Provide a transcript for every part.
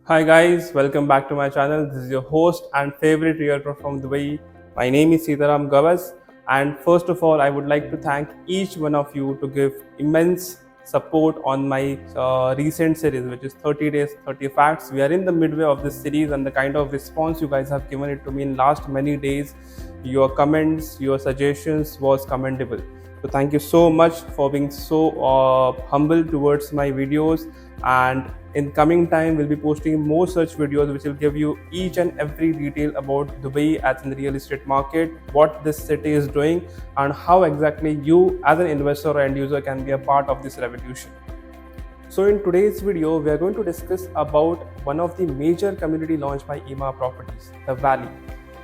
Hi guys, welcome back to my channel. This is your host and favorite realtor from Dubai. My name is Sitaram Gavas, and first of all, I would like to thank each one of you to give immense support on my recent series, which is 30 days, 30 facts. We are in the midway of this series, and the kind of response you guys have given it to me in last many days, your comments, your suggestions was commendable. So thank you so much for being so humble towards my videos, and in coming time we'll be posting more such videos which will give you each and every detail about Dubai as in the real estate market, what this city is doing, and how exactly you as an investor or end user can be a part of this revolution. So in today's video we are going to discuss about one of the major community launched by Emaar properties, the Valley.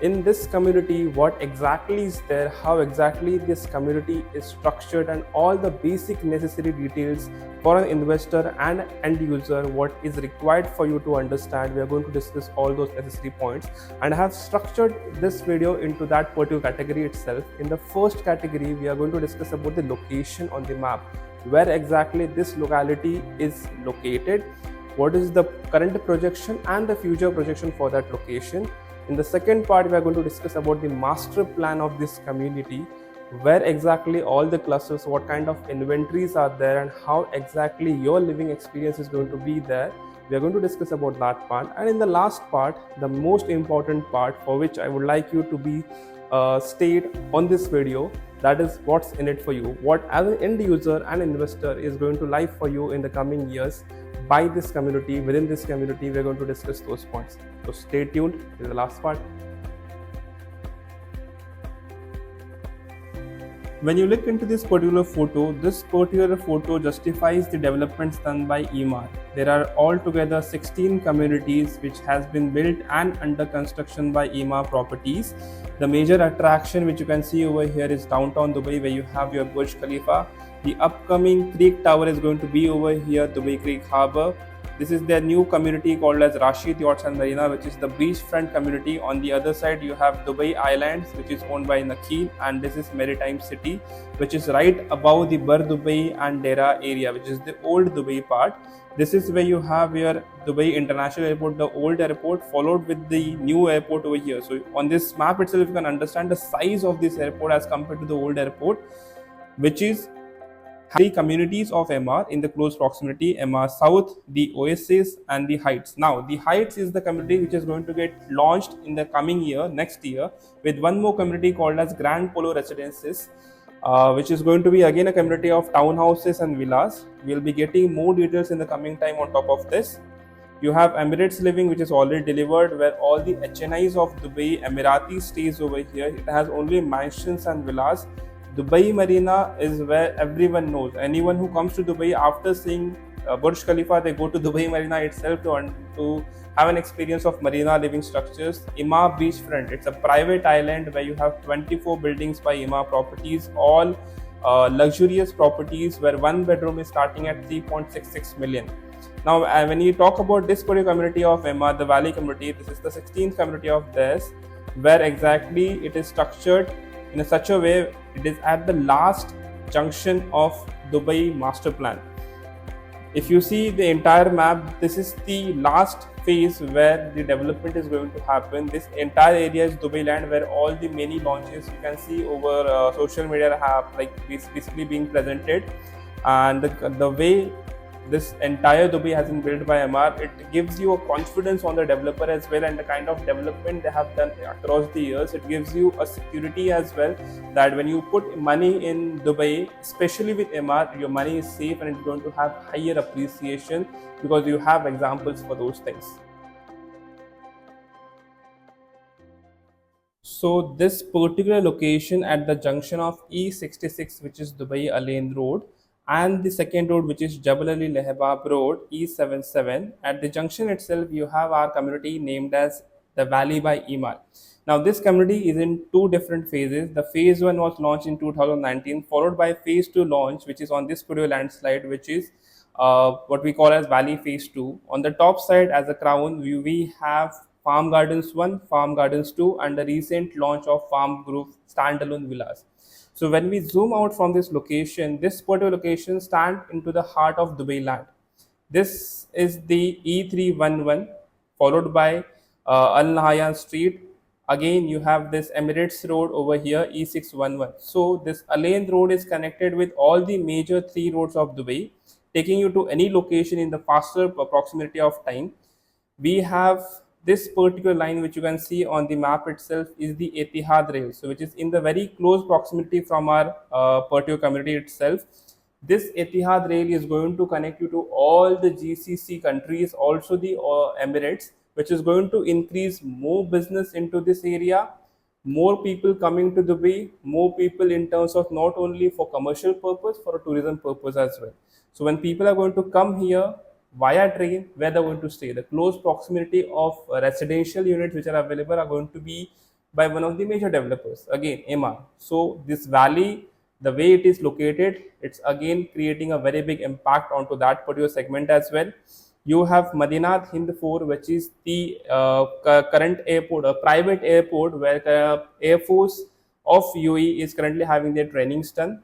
In this community, what exactly is there, how exactly this community is structured, and all the basic necessary details for an investor and end user, what is required for you to understand. We are going to discuss all those necessary points, and I have structured this video into that particular category itself. In the first category, we are going to discuss about the location on the map, where exactly this locality is located, what is the current projection and the future projection for that location. In the second part, we are going to discuss about the master plan of this community, where exactly all the clusters, what kind of inventories are there, and how exactly your living experience is going to be there. We are going to discuss about that part. And in the last part, the most important part for which I would like you to be stayed on this video, that is what's in it for you, what as an end user and investor is going to live for you in the coming years by this community. Within this community, we're going to discuss those points. So stay tuned till the last part. When you look into this particular photo justifies the developments done by Emaar. There are altogether 16 communities which has been built and under construction by Emaar Properties. The major attraction which you can see over here is downtown Dubai, where you have your Burj Khalifa. The upcoming Creek Tower is going to be over here, Dubai Creek Harbour. This is their new community called as Rashid Yachts and Marina, which is the beachfront community. On the other side, you have Dubai Islands, which is owned by Nakheel, and this is Maritime City, which is right above the Bar Dubai and Dera area, which is the old Dubai part. This is where you have your Dubai International Airport, the old airport, followed with the new airport over here. So on this map itself, you can understand the size of this airport as compared to the old airport, which is three communities of Emaar in the close proximity: Emaar South, the Oasis, and the Heights. Now, the Heights is the community which is going to get launched in the coming year, next year, with one more community called as Grand Polo Residences, which is going to be again a community of townhouses and villas. We'll be getting more details in the coming time on top of this. You have Emirates Living, which is already delivered, where all the HNIs of Dubai, Emirati stays over here. It has only mansions and villas. Dubai Marina is where everyone knows. Anyone who comes to Dubai after seeing Burj Khalifa, they go to Dubai Marina itself to have an experience of marina living structures. Emaar Beachfront, it's a private island where you have 24 buildings by Emaar Properties, all luxurious properties where one bedroom is starting at 3.66 million. Now, when you talk about this particular community of Emaar, the Valley community, this is the 16th community of theirs, where exactly it is structured in such a way it is at the last junction of Dubai master plan. If you see the entire map, this is the last phase where the development is going to happen. This entire area is Dubai land, where all the many launches you can see over social media have basically being presented, and the way this entire Dubai has been built by Emaar, it gives you a confidence on the developer as well, and the kind of development they have done across the years. It gives you a security as well, that when you put money in Dubai, especially with Emaar, your money is safe and it's going to have higher appreciation because you have examples for those things. So this particular location at the junction of E66, which is Dubai Ain Road, and the second road, which is Jabal Ali Lehbab Road, E77. At the junction itself, you have our community named as the Valley by Emaar. Now, this community is in two different phases. The phase 1 was launched in 2019, followed by phase 2 launch, which is on this particular landslide, which is what we call as Valley phase 2. On the top side, as a crown, we have Farm Gardens 1, Farm Gardens 2, and the recent launch of Farm Group standalone villas. So when we zoom out from this location, this particular location stands into the heart of Dubai land. This is the E311, followed by Al Nahyan Street. Again, you have this Emirates Road over here, E611. So this Ain Road is connected with all the major three roads of Dubai, taking you to any location in the faster proximity of time. We have this particular line which you can see on the map itself is the Etihad rail, so which is in the very close proximity from our particular community itself. This Etihad rail is going to connect you to all the GCC countries, also the Emirates, which is going to increase more business into this area, more people coming to Dubai, more people in terms of not only for commercial purpose, for a tourism purpose as well. So when people are going to come here via train, where they're going to stay, the close proximity of residential units which are available are going to be by one of the major developers, again Emaar. So this valley, the way it is located, it's again creating a very big impact onto that particular segment as well. You have Madinat Hind 4, which is the current airport, a private airport where Air Force of UAE is currently having their trainings done.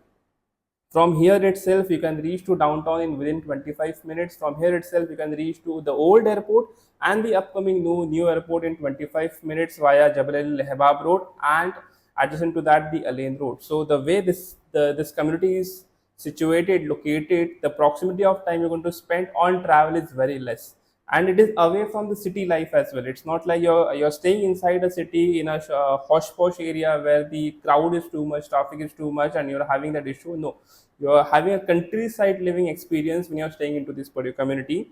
From here itself, you can reach to downtown in within 25 minutes. From here itself, you can reach to the old airport and the upcoming new airport in 25 minutes via Jabal Al Lehbab Road, and adjacent to that the Ain Road. So the way this community is situated, located, the proximity of time you're going to spend on travel is very less, and it is away from the city life as well. It's not like you're staying inside a city in a posh posh area where the crowd is too much, traffic is too much, and you're having that issue. No, you're having a countryside living experience when you're staying into this particular community.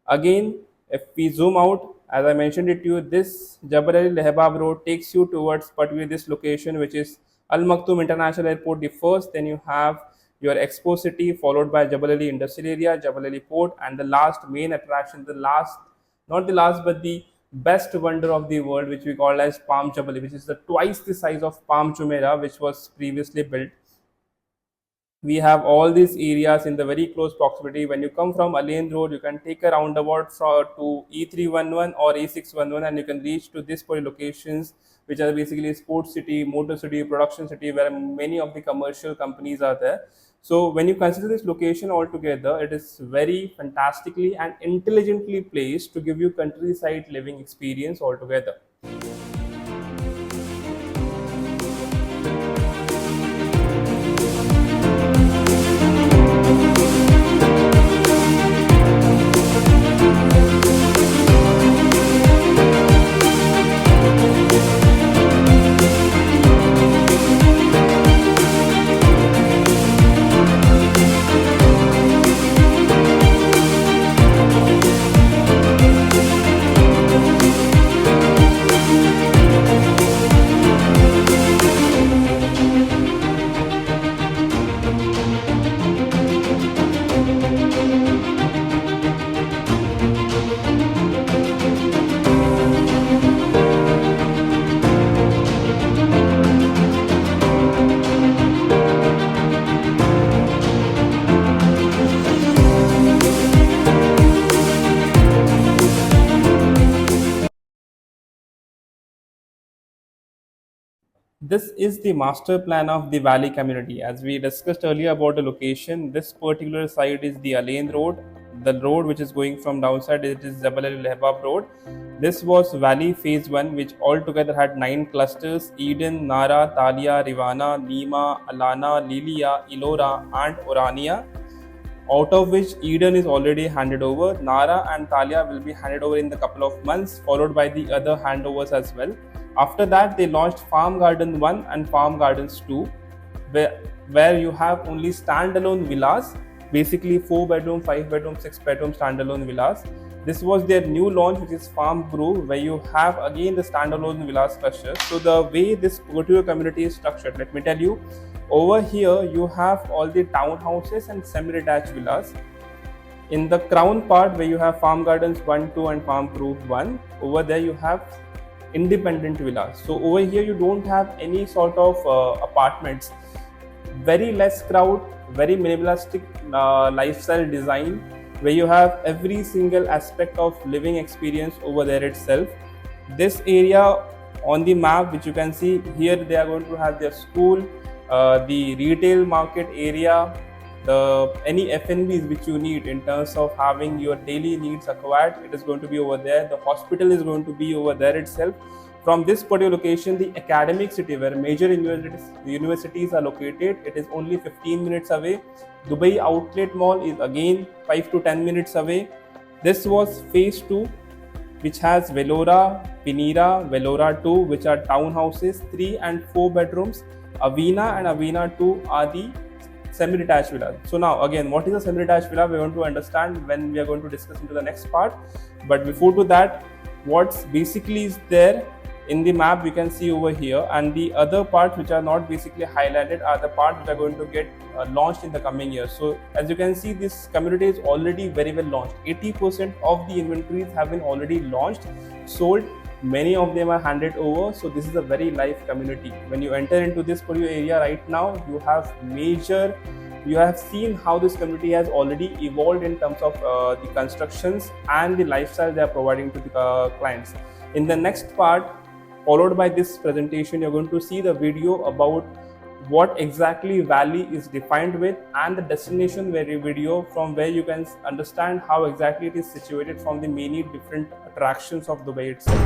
Again, if we zoom out, as I mentioned it to you, this Jabal Ali Lehbab Road takes you towards particularly this location, which is Al Maktoum International Airport, the first. Then you have your Expo City, followed by Jabal Ali Industrial Area, Jabal Ali Port, and the last main attraction, not the last, but the best wonder of the world, which we call as Palm Jabal, which is the twice the size of Palm Jumeirah, which was previously built. We have all these areas in the very close proximity. When you come from Ain Road, you can take a roundabout to E311 or E611, and you can reach to this point locations, which are basically sports city, motor city, production city, where many of the commercial companies are there. So when you consider this location altogether, it is very fantastically and intelligently placed to give you countryside living experience altogether. This is the master plan of the valley community. As we discussed earlier about the location, this particular side is the Ain Road. The road which is going from downside, it is Jabal Al Lehbab Road. This was Valley Phase 1, which altogether had 9 clusters: Eden, Nara, Talia, Rivana, Nima, Alana, Lilia, Ilora, and Orania, out of which Eden is already handed over. Nara and Talia will be handed over in the couple of months, followed by the other handovers as well. After that, they launched Farm Garden 1 and Farm Gardens 2, where you have only standalone villas, basically 4 bedroom, 5 bedroom, 6 bedroom standalone villas. This was their new launch, which is Farm Grove, where you have again the standalone villa structure. So the way this particular community is structured, let me tell you, over here you have all the townhouses and semi-detached villas. In the crown part, where you have Farm Gardens 1, 2 and Farm Grove 1, over there you have independent villas. So over here you don't have any sort of apartments. Very less crowd, very minimalistic lifestyle design, where you have every single aspect of living experience over there itself. This area on the map, which you can see here, they are going to have their school, the retail market area, The any F&Bs which you need in terms of having your daily needs acquired, it is going to be over there. The hospital is going to be over there itself. From this particular location, the academic city where major universities are located, it is only 15 minutes away. Dubai Outlet Mall is again 5 to 10 minutes away. This was phase 2, which has Velora, Pinira, Velora 2, which are townhouses, 3 and 4 bedrooms. Avina and Avina 2 are the semi-detached villas. So now again, what is a semi-detached villa? We're going to understand when we are going to discuss into the next part. But before to that, what's basically is there in the map we can see over here, and the other parts which are not basically highlighted are the parts which are going to get launched in the coming years. So as you can see, this community is already very well launched. 80% of the inventories have been already launched, sold. Many of them are handed over. So this is a very live community. When you enter into this particular area right now, you have seen how this community has already evolved in terms of the constructions and the lifestyle they are providing to the clients. In the next part, followed by this presentation, you're going to see the video about what exactly valley is defined with, and the destination video from where you can understand how exactly it is situated from the many different attractions of Dubai itself.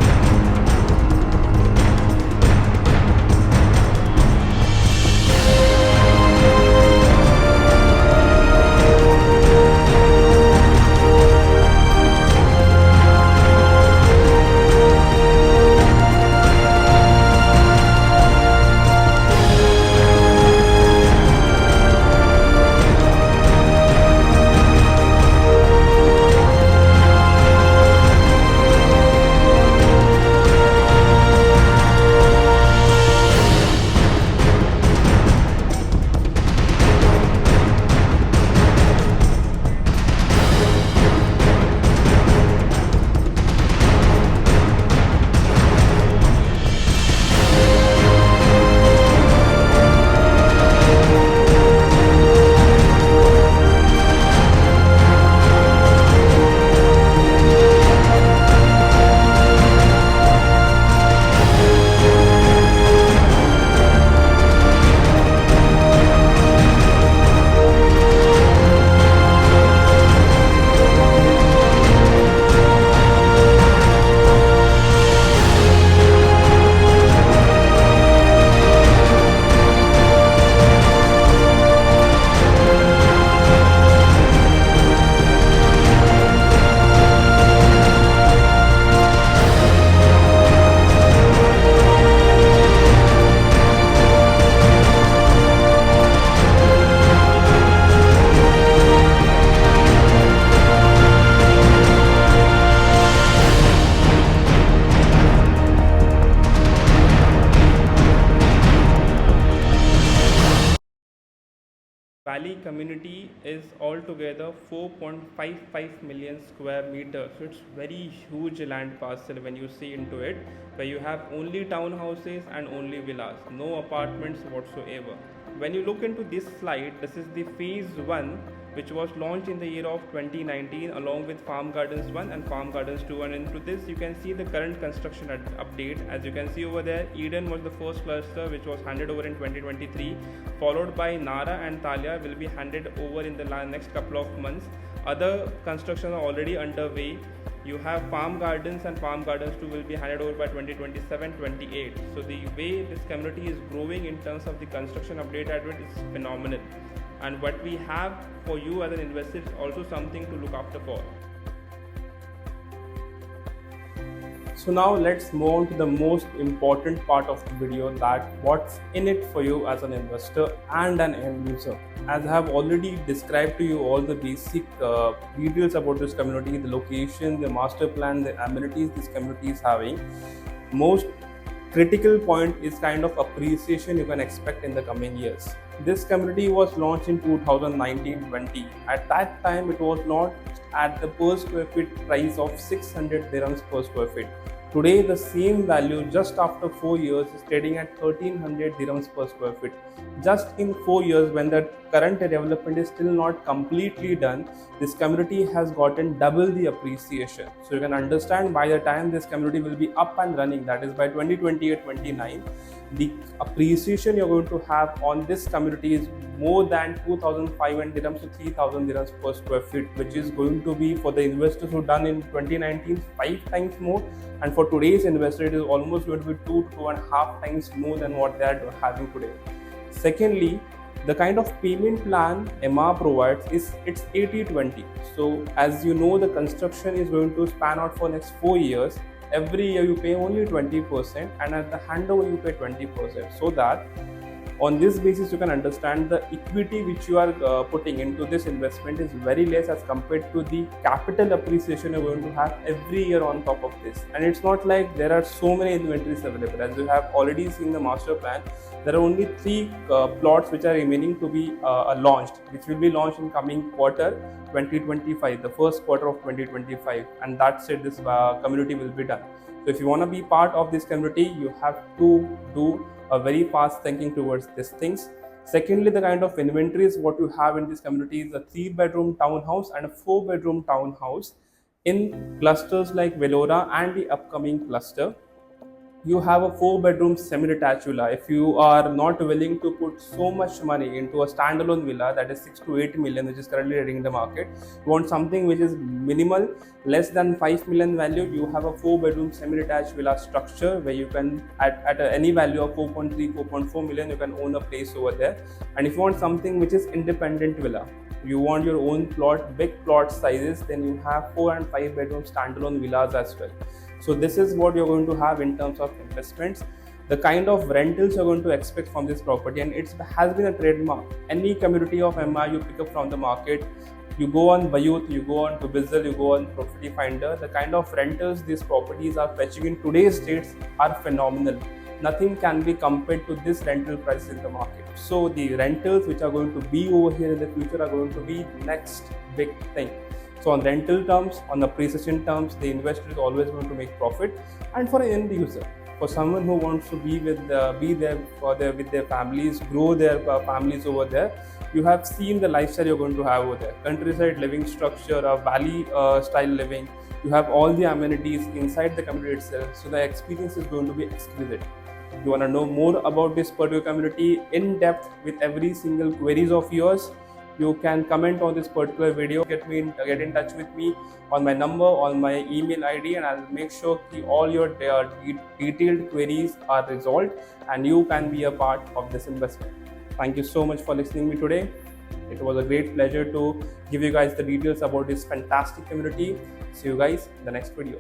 Valley community is altogether 4.55 million square meters. So it's very huge land parcel when you see into it, where you have only townhouses and only villas, no apartments whatsoever. When you look into this slide, this is the phase 1, which was launched in the year of 2019 along with Farm Gardens 1 and Farm Gardens 2, and into this you can see the current construction update. As you can see over there, Eden was the first cluster which was handed over in 2023, followed by Nara and Talia will be handed over in the next couple of months. Other construction are already underway. You have Farm Gardens and Farm Gardens 2 will be handed over by 2027-28. So the way this community is growing in terms of the construction update at it is phenomenal. And what we have for you as an investor is also something to look after for. So now let's move on to the most important part of the video, that what's in it for you as an investor and an end user. As I have already described to you all the basic details about this community, the location, the master plan, the amenities this community is having, most critical point is kind of appreciation you can expect in the coming years. This community was launched in 2019-20. At that time, it was not at the per square feet price of 600 dirhams per square feet. Today, the same value just after 4 years is trading at 1300 dirhams per square feet. Just in 4 years, when the current development is still not completely done, this community has gotten double the appreciation. So you can understand by the time this community will be up and running, that is by 2028-29, the appreciation you're going to have on this community is more than 2,500 dirhams to 3,000 dirhams per square feet, which is going to be for the investors who done in 2019 5 times more, and for today's investor it is almost going to be 2.5 times more than what they are having today. Secondly, the kind of payment plan Emaar provides is it's 80-20. So as you know, the construction is going to span out for next 4 years. Every year you pay only 20%, and at the handover you pay 20%, so that on this basis you can understand the equity which you are putting into this investment is very less as compared to the capital appreciation you're going to have every year on top of this. And it's not like there are so many inventories available. As you have already seen the master plan, there are only 3 plots which are remaining to be launched, which will be launched in coming quarter 2025, the first quarter of 2025, and that's it, this community will be done. So if you want to be part of this community, you have to do a very fast thinking towards these things. Secondly, the kind of inventories what you have in this community is a 3-bedroom townhouse and a 4-bedroom townhouse in clusters like Velora and the upcoming cluster. You have a 4-bedroom semi-detached villa. If you are not willing to put so much money into a standalone villa that is 6 to 8 million, which is currently hitting the market, you want something which is minimal, less than 5 million value. You have a 4-bedroom semi-detached villa structure where you can at any value of 4.3 4.4 million you can own a place over there. And if you want something which is independent villa, you want your own plot, big plot sizes, then you have 4 and 5 bedroom standalone villas as well. So this is what you're going to have in terms of investments. The kind of rentals you're going to expect from this property, and it has been a trademark. Any community of Emaar you pick up from the market, you go on Bayut, you go on to Bizzle, you go on Property Finder, the kind of rentals these properties are fetching in today's dates are phenomenal. Nothing can be compared to this rental price in the market. So the rentals which are going to be over here in the future are going to be next big thing. So on rental terms, on appreciation terms, the investor is always going to make profit. And for an end user, for someone who wants to be with with their families, grow their families over there, you have seen the lifestyle you're going to have over there. Countryside living structure, a valley style living. You have all the amenities inside the community itself. So the experience is going to be exquisite. You want to know more about this particular community in depth with every single queries of yours, you can comment on this particular video, get in touch with me on my number, on my email ID, and I'll make sure that all your detailed queries are resolved and you can be a part of this investment. Thank you so much for listening to me today. It was a great pleasure to give you guys the details about this fantastic community. See you guys in the next video.